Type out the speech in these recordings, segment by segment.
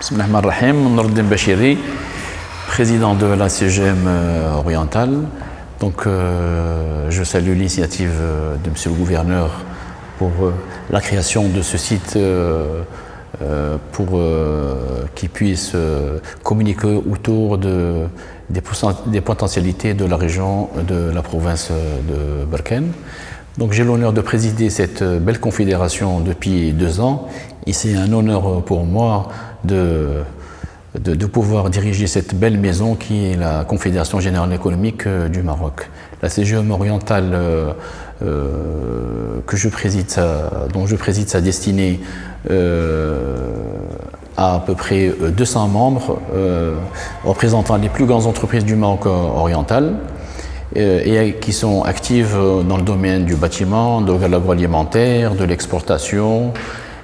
Bismillahirrahmanirrahim, Nourdine Bachiri, président de la CGM orientale. Donc, je salue l'initiative de Monsieur le gouverneur pour la création de ce site pour qu'il puisse communiquer autour des potentialités de la région, de la province de Berkane. Donc j'ai l'honneur de présider cette belle confédération depuis 2 ans et c'est un honneur pour moi de pouvoir diriger cette belle maison qui est la Confédération Générale Économique du Maroc. La CGM orientale dont je préside sa destinée a à peu près 200 membres représentant les plus grandes entreprises du Maroc oriental et qui sont actives dans le domaine du bâtiment, de l'agroalimentaire, de l'exportation,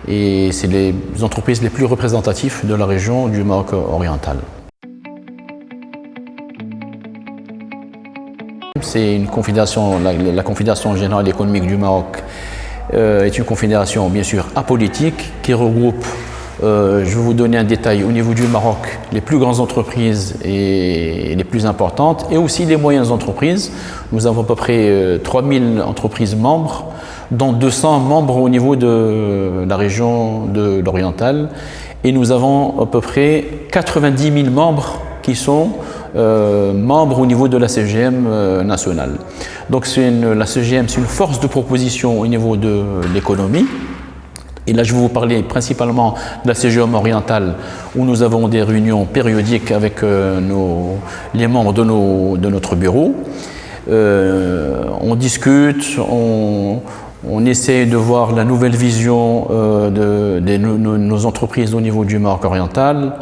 et c'est les entreprises les plus représentatives de la région du Maroc oriental. C'est une confédération, la Confédération Générale Économique du Maroc est une confédération bien sûr apolitique qui regroupe, je vais vous donner un détail, au niveau du Maroc, les plus grandes entreprises et les plus importantes et aussi les moyennes entreprises. Nous avons à peu près 3000 entreprises membres, dont 200 membres au niveau de la région de l'oriental et nous avons à peu près 90 000 membres qui sont membres au niveau de la CGM nationale. Donc la CGM, c'est une force de proposition au niveau de l'économie. Et là, je vais vous parler principalement de la CGM orientale, où nous avons des réunions périodiques avec les membres de notre bureau. On discute, on essaie de voir la nouvelle vision de nos entreprises au niveau du Maroc oriental.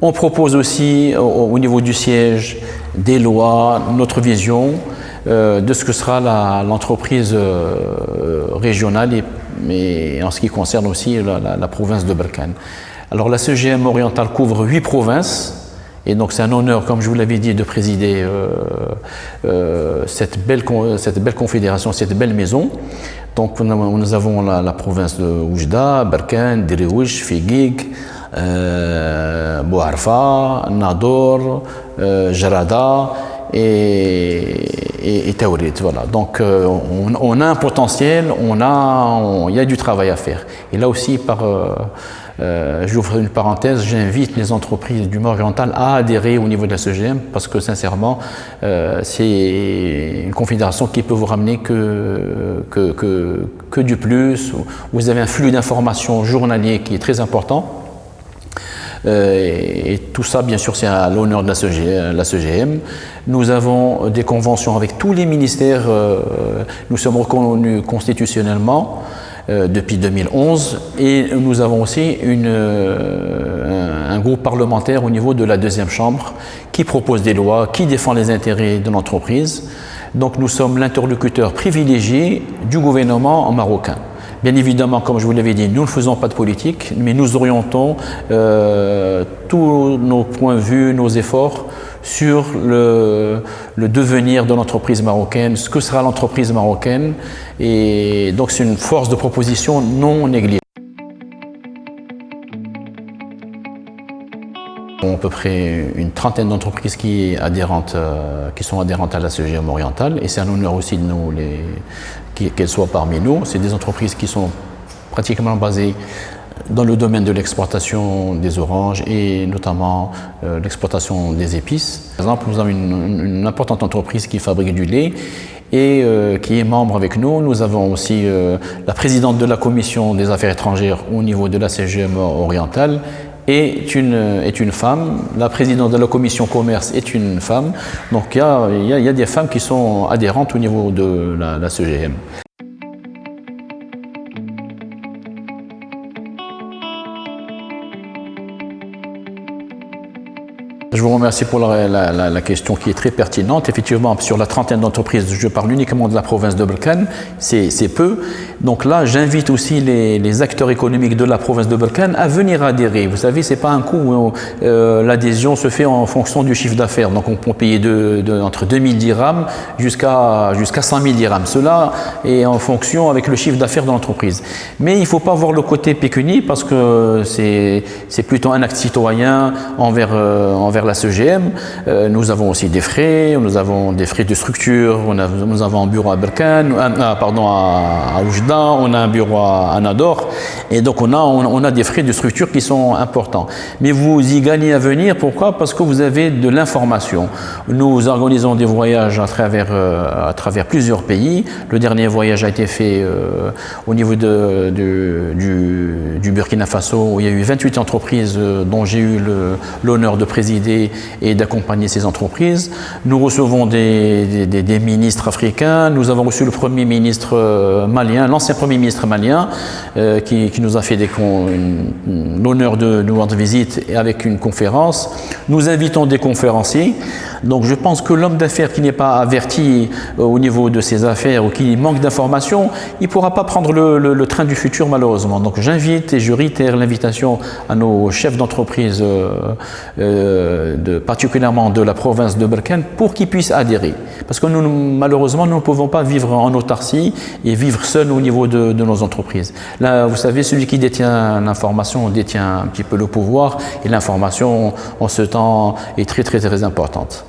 On propose aussi au niveau du siège des lois, notre vision de ce que sera l'entreprise régionale mais en ce qui concerne aussi la province de Berkane. Alors la CGM orientale couvre 8 provinces et donc c'est un honneur, comme je vous l'avais dit, de présider cette belle confédération, cette belle maison. Donc nous avons la province de Oujda, Berkane, Diriouich, Figuig, Bouarfa, Nador, Jarada et Taourit. Voilà. Donc on a un potentiel, il y a du travail à faire. Et là aussi, j'ouvre une parenthèse, j'invite les entreprises du Maroc oriental à adhérer au niveau de la CGM parce que sincèrement, c'est une confédération qui peut vous ramener que du plus. Vous avez un flux d'informations journalier qui est très important. Et tout ça, bien sûr, c'est à l'honneur de la CGM. Nous avons des conventions avec tous les ministères. Nous sommes reconnus constitutionnellement depuis 2011 et nous avons aussi un groupe parlementaire au niveau de la 2e chambre qui propose des lois, qui défend les intérêts de l'entreprise. Donc nous sommes l'interlocuteur privilégié du gouvernement marocain. Bien évidemment, comme je vous l'avais dit, nous ne faisons pas de politique, mais nous orientons tous nos points de vue, nos efforts sur le devenir de l'entreprise marocaine, ce que sera l'entreprise marocaine. Et donc c'est une force de proposition non négligeable. À peu près une trentaine d'entreprises qui sont adhérentes à la CGM orientale et c'est un honneur aussi de nous qu'elles soient parmi nous. C'est des entreprises qui sont pratiquement basées dans le domaine de l'exportation des oranges et notamment l'exportation des épices. Par exemple, nous avons une importante entreprise qui fabrique du lait et qui est membre avec nous. Nous avons aussi la présidente de la commission des affaires étrangères au niveau de la CGM orientale est une femme, la présidente de la commission commerce est une femme, donc il y a des femmes qui sont adhérentes au niveau de la CGM. Je Je vous remercie pour la question qui est très pertinente. Effectivement, sur la trentaine d'entreprises, je parle uniquement de la province de Berkane, c'est peu. Donc là, j'invite aussi les acteurs économiques de la province de Berkane à venir adhérer. Vous savez, c'est pas un coût où l'adhésion se fait en fonction du chiffre d'affaires. Donc on peut payer entre 2000 dirhams jusqu'à 100 000 dirhams. Cela est en fonction avec le chiffre d'affaires de l'entreprise. Mais il ne faut pas voir le côté pécunier parce que c'est plutôt un acte citoyen envers la CGM. Nous avons aussi des frais, nous avons des frais de structure, nous avons un bureau à Berkane, à Oujda, on a un bureau à Nador, et donc on a des frais de structure qui sont importants. Mais vous y gagnez à venir, pourquoi? Parce que vous avez de l'information. Nous organisons des voyages à travers plusieurs pays. Le dernier voyage a été fait au niveau du Burkina Faso, où il y a eu 28 entreprises dont j'ai eu l'honneur de présider et d'accompagner ces entreprises. Nous recevons des ministres africains. Nous avons reçu le premier ministre malien, l'ancien premier ministre malien, qui nous a fait l'honneur de nous rendre visite avec une conférence. Nous invitons des conférenciers. Donc je pense que l'homme d'affaires qui n'est pas averti au niveau de ses affaires ou qui manque d'informations, il ne pourra pas prendre le train du futur malheureusement. Donc j'invite et je réitère l'invitation à nos chefs d'entreprise, particulièrement de la province de Berkane, pour qu'ils puissent adhérer. Parce que malheureusement, nous ne pouvons pas vivre en autarcie et vivre seuls au niveau de nos entreprises. Là, vous savez, celui qui détient l'information détient un petit peu le pouvoir, et l'information en ce temps est très très très importante.